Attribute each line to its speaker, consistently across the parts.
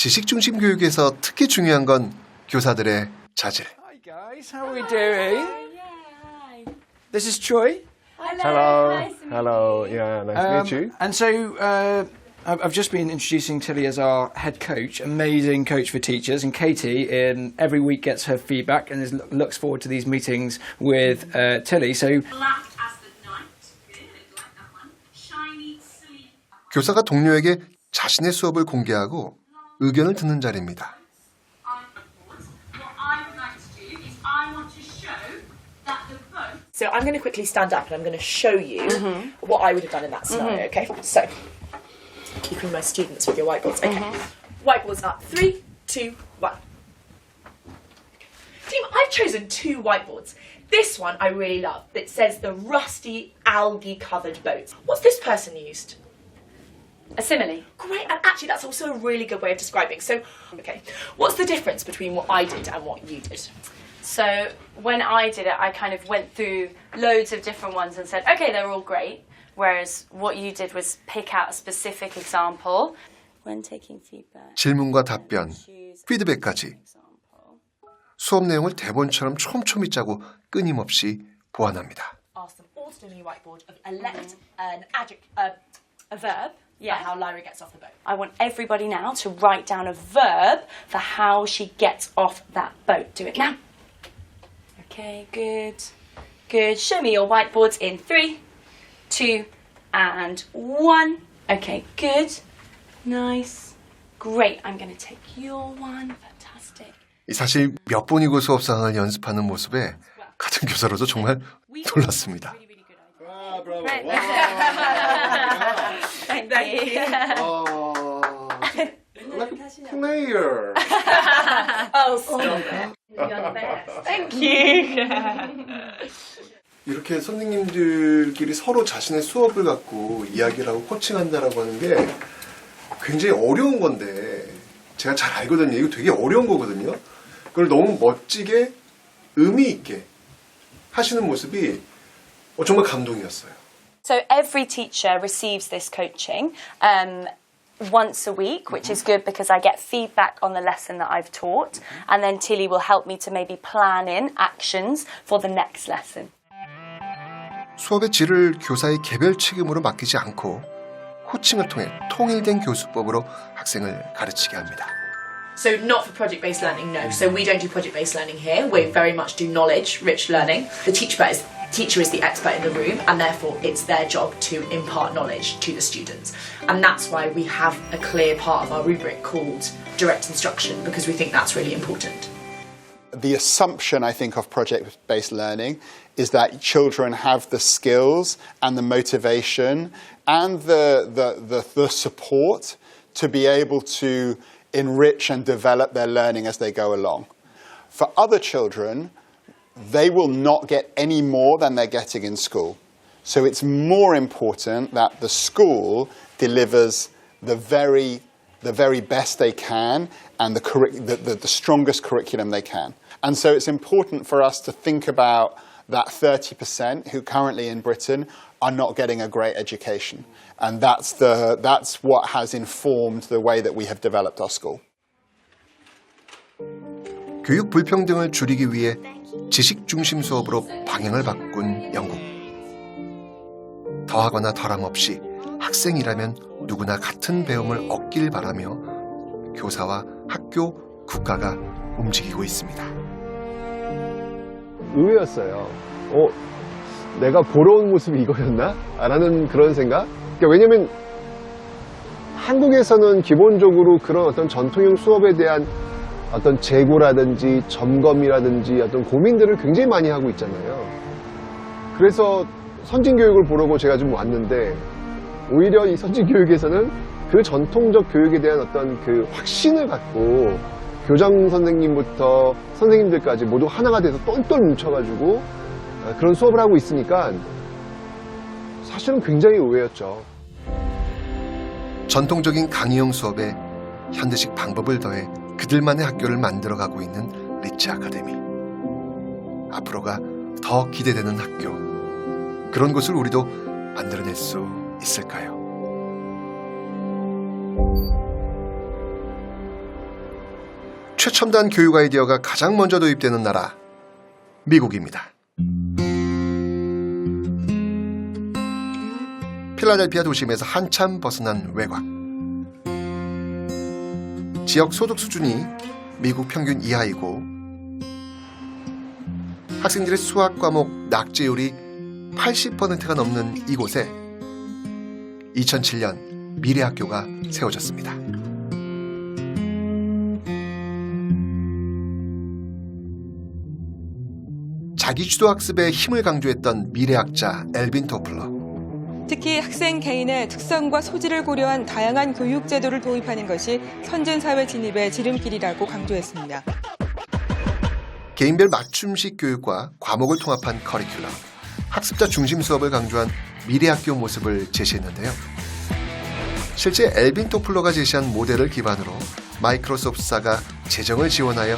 Speaker 1: 지식 중심 교육에서 특히 중요한 건 교사들의 자질.
Speaker 2: Hi guys, how are we doing? This is Troy.
Speaker 3: Hello. Hello. Yeah, nice to meet you.
Speaker 2: And so I've just been introducing Tilly as our head coach, amazing coach for teachers. And Katie, every week gets her feedback and looks forward to these meetings with Tilly. So
Speaker 4: Black as the night. Good, like that one. Shiny sleep.
Speaker 1: 교사가 동료에게 자신의 수업을 공개하고 의견을 듣는 자리입니다.
Speaker 4: What I would like to do is I want to show that the boat.
Speaker 5: So I'm going to quickly stand up and I'm going to show you what I would have done in that scenario, okay? So, keeping my students with your whiteboards, okay. Whiteboards up, 3, 2, 1. Team, I've chosen 2 whiteboards. This one I really love. It says the rusty algae-covered boat. What's this person used?
Speaker 4: A simile.
Speaker 5: Great, and actually that's also a really good way of describing. So, okay, what's the difference between what I did and what you did?
Speaker 4: So when I did it, I kind of went through loads of different ones and said, okay, they're all great. Whereas what you did was pick out a specific example. When taking feedback.
Speaker 1: 질문과 답변, 피드백까지 수업 내용을 대본처럼 촘촘히 짜고 끊임없이 보완합니다.
Speaker 5: Ask them all to do a new whiteboard of elect an adjective, a verb.
Speaker 4: Yeah.
Speaker 5: For how Lyra gets off the boat.
Speaker 4: I want everybody now to write down a verb for how she gets off that boat. Do it now. Okay, good. Good. Show me your whiteboards in 3, 2, and 1. Okay, good. Nice. Great. I'm going to take your one. Fantastic.
Speaker 1: 사실 몇 번이고 수업 상황을 연습하는 모습에 같은 교사로도 정말 놀랐습니다.
Speaker 4: Right. Thank you.
Speaker 3: Player.
Speaker 5: Oh, stop. You're the best.
Speaker 4: Thank you.
Speaker 1: 이렇게 선생님들끼리 서로 자신의 수업을 갖고 이야기를 하고 코칭한다라고 하는 게 굉장히 어려운 건데 제가 잘 알거든요. 이거 되게 어려운 거거든요. 그걸 너무 멋지게 의미 있게 하시는 모습이 정말 감동이었어요.
Speaker 4: So every teacher receives this coaching once a week, which is good because I get feedback on the lesson that I've taught, and then Tilly will help me to maybe plan in actions for the next lesson.
Speaker 1: 수업의 질을 교사의 개별 책임으로 맡기지 않고 코칭을 통해 통일된 교수법으로 학생을 가르치게 합니다.
Speaker 5: So not for project-based learning, no. So we don't do project-based learning here. We very much do knowledge-rich learning. The teacher is the expert in the room, and therefore it's their job to impart knowledge to the students. And that's why we have a clear part of our rubric called direct instruction, because we think that's really important.
Speaker 6: The assumption, I think, of project-based learning is that children have the skills and the motivation and the support to be able to enrich and develop their learning as they go along. For other children, they will not get any more than they're getting in school. So it's more important that the school delivers the very best they can and the strongest curriculum they can. And so it's important for us to think about that 30% who currently in Britain are not getting a great education. And that's what has informed the way that we have developed our school.
Speaker 1: 교육 불평등을 줄이기 위해 지식 중심 수업으로 방향을 바꾼 영국. 더하거나 덜함 없이 학생이라면 누구나 같은 배움을 얻길 바라며 교사와 학교, 국가가 움직이고 있습니다.
Speaker 3: 의외였어요. 내가 보러 온 모습이 이거였나? 라는 그런 생각? 그러니까 왜냐면 한국에서는 기본적으로 그런 어떤 전통형 수업에 대한 어떤 재고라든지 점검이라든지 어떤 고민들을 굉장히 많이 하고 있잖아요. 그래서 선진교육을 보려고 제가 좀 왔는데 오히려 이 선진교육에서는 그 전통적 교육에 대한 어떤 그 확신을 갖고 교장 선생님부터 선생님들까지 모두 하나가 돼서 똘똘 뭉쳐가지고 그런 수업을 하고 있으니까 사실은 굉장히 의외였죠.
Speaker 1: 전통적인 강의형 수업에 현대식 방법을 더해 그들만의 학교를 만들어가고 있는 리치 아카데미. 앞으로가 더 기대되는 학교. 그런 곳을 우리도 만들어낼 수 있을까요? 최첨단 교육 아이디어가 가장 먼저 도입되는 나라, 미국입니다. 필라델피아 도심에서 한참 벗어난 외곽. 지역 소득 수준이 미국 평균 이하이고 학생들의 수학 과목 낙제율이 80%가 넘는 이곳에 2007년 미래학교가 세워졌습니다. 자기주도 학습에 힘을 강조했던 미래학자 엘빈 토플러.
Speaker 7: 특히 학생 개인의 특성과 소질을 고려한 다양한 교육 제도를 도입하는 것이 선진사회 진입의 지름길이라고 강조했습니다.
Speaker 1: 개인별 맞춤식 교육과 과목을 통합한 커리큘럼, 학습자 중심 수업을 강조한 미래학교 모습을 제시했는데요. 실제 엘빈 토플러가 제시한 모델을 기반으로 마이크로소프트사가 재정을 지원하여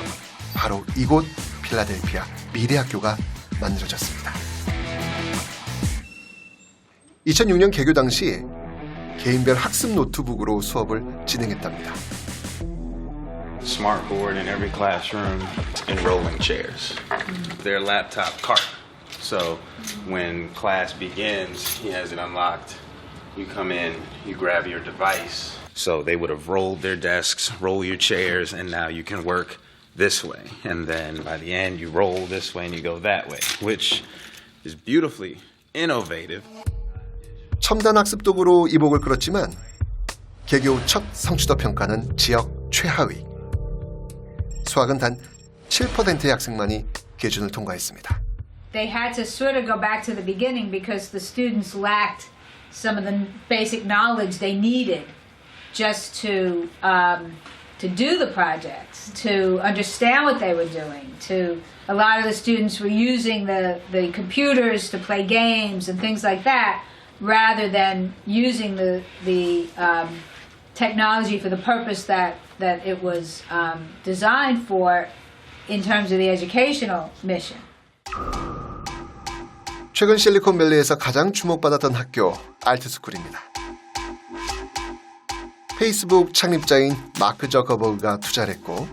Speaker 1: 바로 이곳 필라델피아 미래학교가 만들어졌습니다. 2006년 개교 당시 개인별 학습 노트북으로 수업을 진행했답니다.
Speaker 8: Smartboard in every classroom and rolling chairs. Their laptop cart. So when class begins, he has it unlocked. You come in, you grab your device. So they would have rolled their desks, roll your chairs, and now you can work this way. And then by the end, you roll this way and you go that way, which is beautifully innovative.
Speaker 1: 첨단 학습 도구로 이복을 끌었지만 개교 첫 성취도 평가는 지역 최하위. 수학은 단 7%의 학생만이 기준을 통과했습니다.
Speaker 9: They had to sort of go back to the beginning because the students lacked some of the basic knowledge they needed just to do the projects, to understand what they were doing. A lot of the students were using the computers to play games and things like that, rather than using the technology for the purpose that it was designed for in terms of the educational mission.
Speaker 1: 최근 실리콘밸리에서 가장 주목받았던 학교, 알트스쿨입니다. 페이스북 창립자인 마크 저커버그가 투자를 했고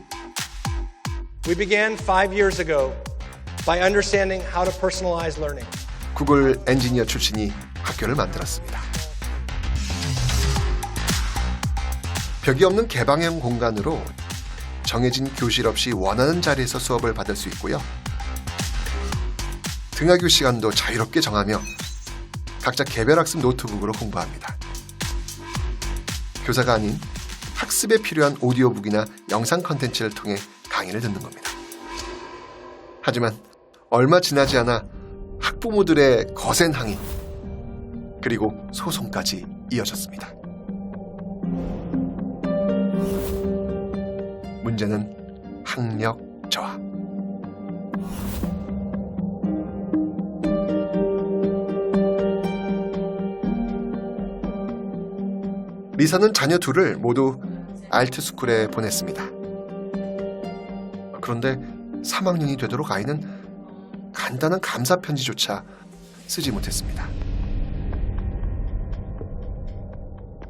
Speaker 10: We began 5 years ago by understanding how to personalize learning.
Speaker 1: 구글 엔지니어 출신이 학교를 만들었습니다. 벽이 없는 개방형 공간으로 정해진 교실 없이 원하는 자리에서 수업을 받을 수 있고요. 등하교 시간도 자유롭게 정하며 각자 개별 학습 노트북으로 공부합니다. 교사가 아닌 학습에 필요한 오디오북이나 영상 컨텐츠를 통해 강의를 듣는 겁니다. 하지만 얼마 지나지 않아 학부모들의 거센 항의 그리고 소송까지 이어졌습니다. 문제는 학력 저하. 리사는 자녀 둘을 모두 알트스쿨에 보냈습니다. 그런데 3학년이 되도록 아이는 간단한 감사 편지조차 쓰지 못했습니다.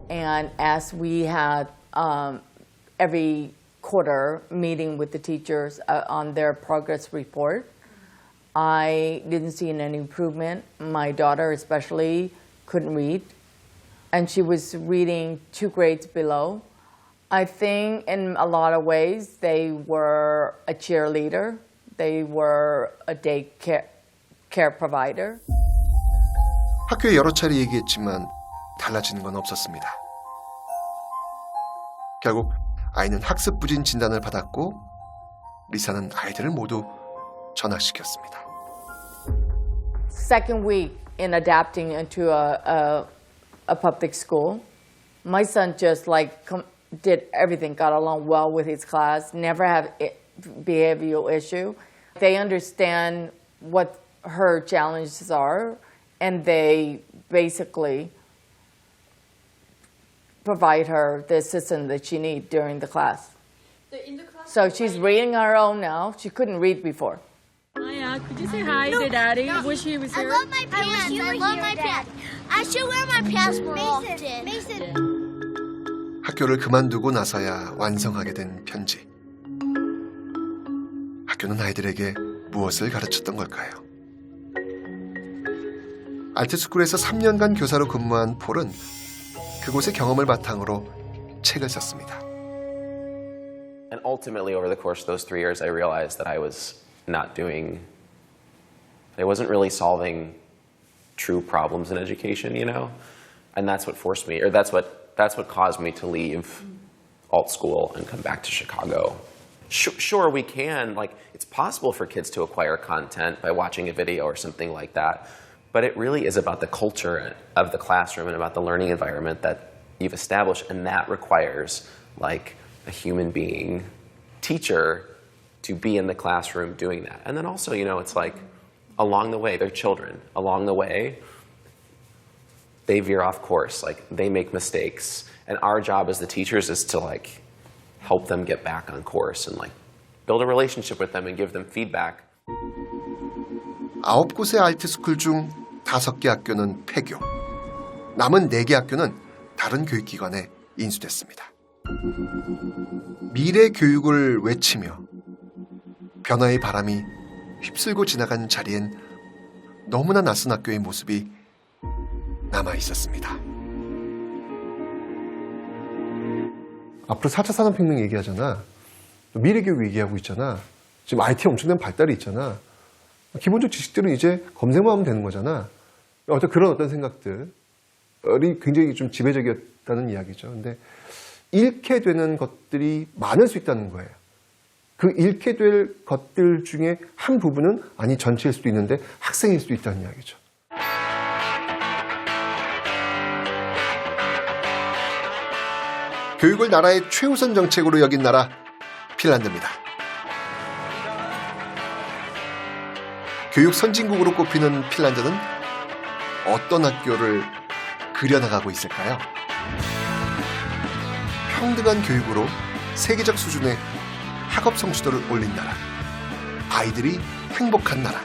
Speaker 11: And as we had every quarter meeting with the teachers on their progress report, I didn't see any improvement. My daughter especially couldn't read, and she was reading 2 grades below. I think in a lot of ways they were a cheerleader. They were a care provider.
Speaker 1: 학교에 여러 차례 얘기했지만 달라지는 건 없었습니다. 결국 아이는 학습 부진 진단을 받았고 리사는 아이들을 모두 전학시켰습니다.
Speaker 11: Second week in adapting into a public school, my son just did everything, got along well with his class, never had behavioral issue. They understand what her challenges are, and they basically provide her the assistance that she needs during the class. So she's reading on her own now. She couldn't read before.
Speaker 12: Maya, could you say hi to Daddy? Wish he was here.
Speaker 13: I love my pants. I love my pants. I should wear my pants more often. Mason.
Speaker 1: 학교를 그만두고 나서야 완성하게 된 편지. 학교는 아이들에게 무엇을 가르쳤던 걸까요? 알트스쿨에서 3년간 교사로 근무한 폴은 그곳의 경험을 바탕으로 책을 썼습니다.
Speaker 14: And ultimately, over the course of those 3 years, I realized that I wasn't really solving true problems in education, you know? And that's what forced me, or that's what caused me to leave alt school and come back to Chicago. Sure, we can, like, it's possible for kids to acquire content by watching a video or something like that, but it really is about the culture of the classroom and about the learning environment that you've established, and that requires, like, a human being teacher to be in the classroom doing that. And then also, you know, it's like, along the way, they're children. Along the way, they veer off course, like, they make mistakes. And our job as the teachers is to, like, help them get back on course and, like, build a relationship with them and give them feedback.
Speaker 1: 9곳의 알트스쿨 중 5개 학교는 폐교. 남은 4개 학교는 다른 교육기관에 인수됐습니다. 미래 교육을 외치며 변화의 바람이 휩쓸고 지나간 자리엔 너무나 낯선 학교의 모습이 남아 있었습니다. 앞으로 4차 산업혁명 얘기하잖아. 미래교육 얘기하고 있잖아. 지금 IT 엄청난 발달이 있잖아. 기본적 지식들은 이제 검색만 하면 되는 거잖아. 그런 생각들이 굉장히 좀 지배적이었다는 이야기죠. 근데 잃게 되는 것들이 많을 수 있다는 거예요. 그 잃게 될 것들 중에 한 부분은 아니 전체일 수도 있는데 학생일 수도 있다는 이야기죠. 교육을 나라의 최우선 정책으로 여긴 나라 핀란드입니다. 교육 선진국으로 꼽히는 핀란드는 어떤 학교를 그려나가고 있을까요? 평등한 교육으로 세계적 수준의 학업 성취도를 올린 나라, 아이들이 행복한 나라.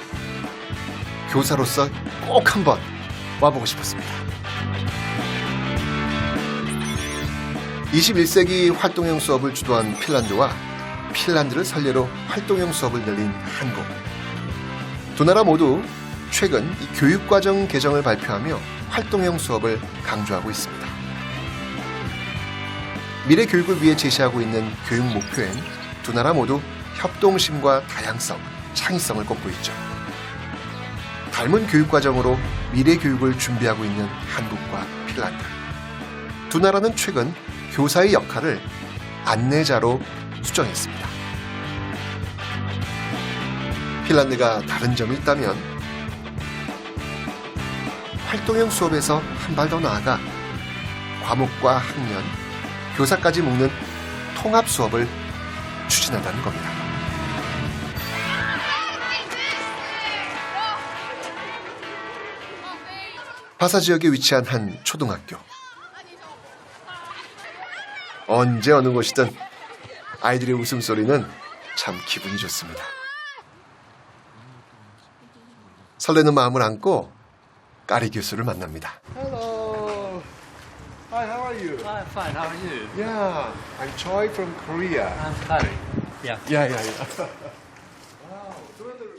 Speaker 1: 교사로서 꼭 한번 와보고 싶었습니다. 21세기 활동형 수업을 주도한 핀란드와 핀란드를 선례로 활동형 수업을 늘린 한국. 두 나라 모두 최근 이 교육과정 개정을 발표하며 활동형 수업을 강조하고 있습니다. 미래 교육을 위해 제시하고 있는 교육 목표엔 두 나라 모두 협동심과 다양성, 창의성을 꼽고 있죠. 닮은 교육과정으로 미래 교육을 준비하고 있는 한국과 핀란드. 두 나라는 최근 교사의 역할을 안내자로 수정했습니다. 핀란드가 다른 점이 있다면 활동형 수업에서 한 발 더 나아가 과목과 학년, 교사까지 묶는 통합 수업을 추진한다는 겁니다. 바사 지역에 위치한 한 초등학교. 언제 어느 곳이든 아이들의 웃음소리는 참 기분이 좋습니다. 설레는 마음을 안고 까리 교수를 만납니다.
Speaker 3: Hello. Hi, how are you?
Speaker 15: I'm fine. How are you?
Speaker 3: Yeah, I'm Choi from Korea.
Speaker 15: I'm Kari. Yeah.
Speaker 3: Yeah.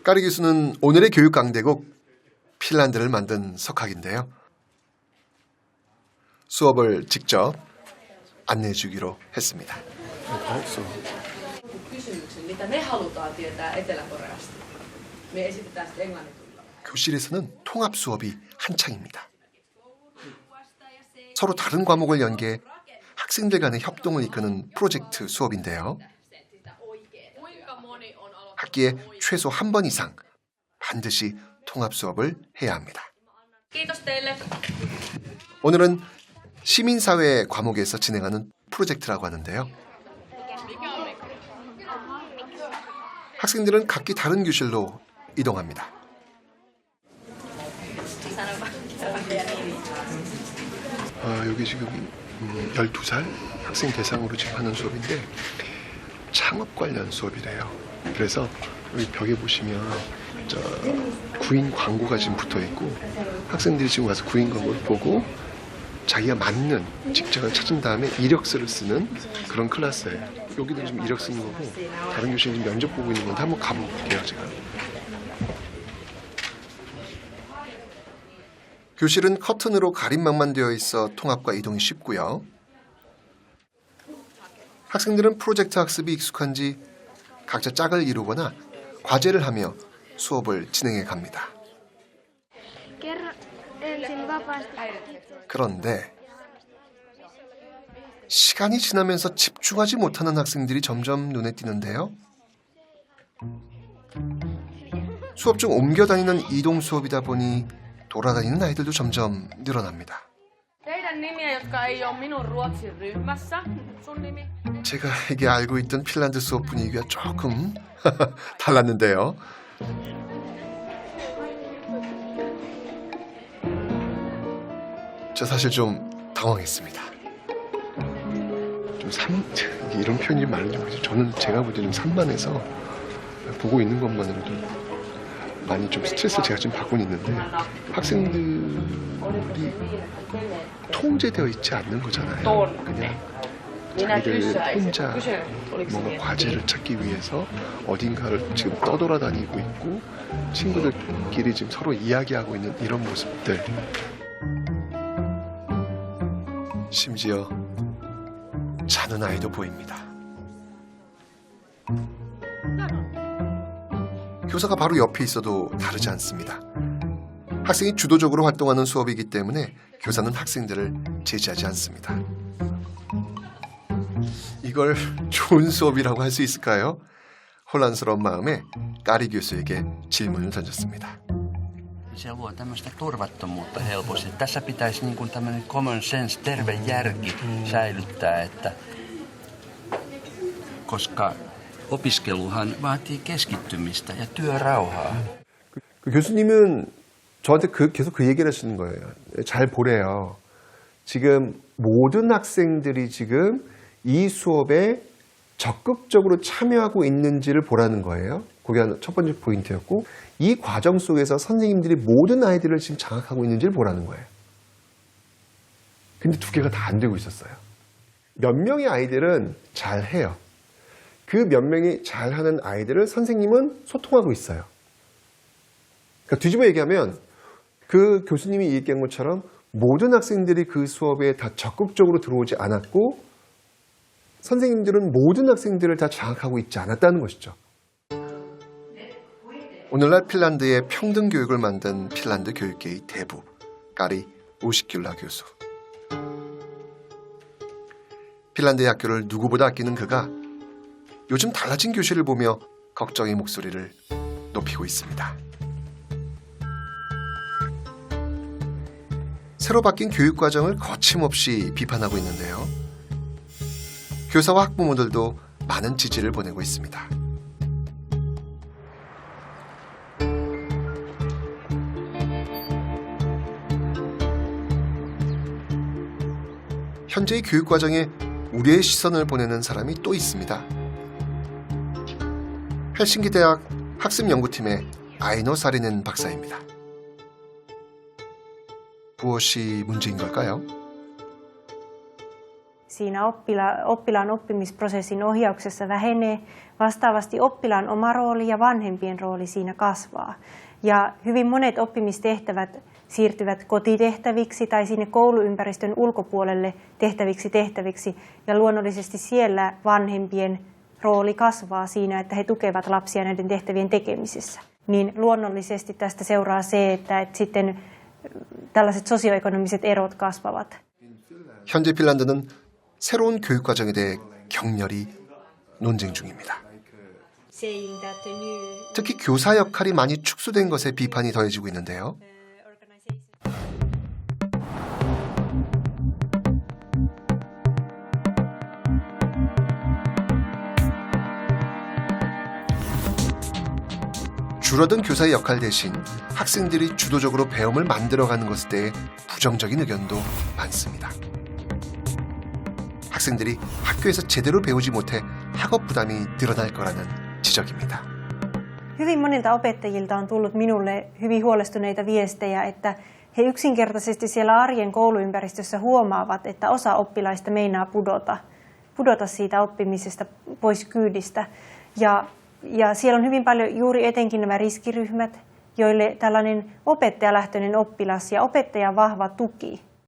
Speaker 1: 까리 교수는 오늘의 교육 강대국 핀란드를 만든 석학인데요. 수업을 직접 안내해 주기로 했습니다.
Speaker 5: kysymyksen, mitä me halutaan tietää Etelä-Koreasta. Me esitetään sitä englanniksi.
Speaker 1: 교실에서는 통합 수업이 한창입니다. 서로 다른 과목을 연계해 학생들 간의 협동을 이끄는 프로젝트 수업인데요. 학기에 최소 한 번 이상 반드시 통합 수업을 해야 합니다. 오늘은 시민사회 과목에서 진행하는 프로젝트라고 하는데요. 학생들은 각기 다른 교실로 이동합니다. 여기 지금 12살 학생 대상으로 지금 하는 수업인데 창업 관련 수업이래요. 그래서 여기 벽에 보시면 구인 광고가 지금 붙어 있고 학생들이 지금 와서 구인 광고를 보고 자기가 맞는 직장을 찾은 다음에 이력서를 쓰는 그런 클래스예요. 여기도 지금 이력 쓰는 거고 다른 교실은 지금 면접 보고 있는 건데 한번 가볼게요, 제가. 교실은 커튼으로 가림막만 되어 있어 통합과 이동이 쉽고요. 학생들은 프로젝트 학습이 익숙한지 각자 짝을 이루거나 과제를 하며 수업을 진행해 갑니다. 그런데 시간이 지나면서 집중하지 못하는 학생들이 점점 눈에 띄는데요. 수업 중 옮겨 다니는 이동 수업이다 보니 돌아다니는 아이들도 점점 늘어납니다. 제가 이게 알고 있던 핀란드 수업 분위기가 조금 달랐는데요. 저 사실 좀 당황했습니다. 이런 표현이 맞는지 모르겠어요. 저는 제가 볼 때 좀 산만해서 보고 있는 것만으로도 많이 좀 스트레스를 제가 좀 받고 있는데 학생들이 통제되어 있지 않는 거잖아요. 그냥 자기들 혼자 뭔가 과제를 찾기 위해서 어딘가를 지금 떠돌아다니고 있고 친구들끼리 지금 서로 이야기하고 있는 이런 모습들. 심지어 자는 아이도 보입니다. 교사가 바로 옆에 있어도 다르지 않습니다. 학생이 주도적으로 활동하는 수업이기 때문에 교사는 학생들을 제지하지 않습니다. 이걸 좋은 수업이라고 할 수 있을까요? 혼란스러운 마음에 까리 교수에게 질문을 던졌습니다.
Speaker 15: Se luo tämmöistä turvattomuutta helposti. Tässä pitäisi niin kuin tämmöinen common sense, terve järki säilyttää, että koska 오피스케루한 vaatii keskittymistä ja työrauhaa.
Speaker 1: 그 교수님은 저한테 계속 그 얘기를 하시는 거예요. 잘 보래요. 지금 모든 학생들이 지금 이 수업에 적극적으로 참여하고 있는지를 보라는 거예요. 그게 첫 번째 포인트였고 이 과정 속에서 선생님들이 모든 아이들을 지금 장악하고 있는지를 보라는 거예요. 근데 두 개가 다 안 되고 있었어요. 몇 명의 아이들은 잘해요. 그 몇 명이 잘하는 아이들을 선생님은 소통하고 있어요. 그러니까 뒤집어 얘기하면 그 교수님이 얘기한 것처럼 모든 학생들이 그 수업에 다 적극적으로 들어오지 않았고 선생님들은 모든 학생들을 다 장악하고 있지 않았다는 것이죠. 오늘날 핀란드의 평등 교육을 만든 핀란드 교육계의 대부, 까리 우시큘라 교수. 핀란드의 학교를 누구보다 아끼는 그가 요즘 달라진 교실을 보며 걱정의 목소리를 높이고 있습니다. 새로 바뀐 교육과정을 거침없이 비판하고 있는데요. 교사와 학부모들도 많은 지지를 보내고 있습니다. 현재의 교육과정에 우려의 시선을 보내는 사람이 또 있습니다. 헬싱키 대학 학습연구팀의 아이노 사리넨 박사입니다. 무엇이 문제인 걸까요?
Speaker 16: Siinä oppilaan oppimisprosessin ohjauksessa vähenee. Vastaavasti oppilaan oma rooli ja vanhempien rooli siinä kasvaa. Ja hyvin monet oppimistehtävät siirtyvät kotitehtäviksi tai sinne kouluympäristön ulkopuolelle tehtäviksi. Ja luonnollisesti siellä vanhempien rooli kasvaa siinä, että he tukevat lapsia näiden tehtävien tekemisessä. Niin luonnollisesti tästä seuraa se, että sitten tällaiset sosioekonomiset erot kasvavat.
Speaker 1: 현재 핀란드는 새로운 교육과정에 대해 격렬히 논쟁 중입니다. 특히 교사 역할이 많이 축소된 것에 비판이 더해지고 있는데요. 줄어든 교사의 역할 대신 학생들이 주도적으로 배움을 만들어가는 것에 대해 부정적인 의견도 많습니다. 학생들이 학교에서 제대로 배우지 못해 학업 부담이 늘어날 거라는 지적입니다.
Speaker 16: Hyvin monilta opettajilta on tullut minulle hyvin huolestuneita viestejä, että he yksinkertaisesti siellä arjen kouluympäristössä huomaavat, että osa oppilaista meinaa pudota siitä oppimisesta pois kyydistä. Ja siellä on hyvin paljon juuri etenkin nämä riskiryhmät, joille tällainen opettajalähtöinen oppilas ja opettajan vahva tuki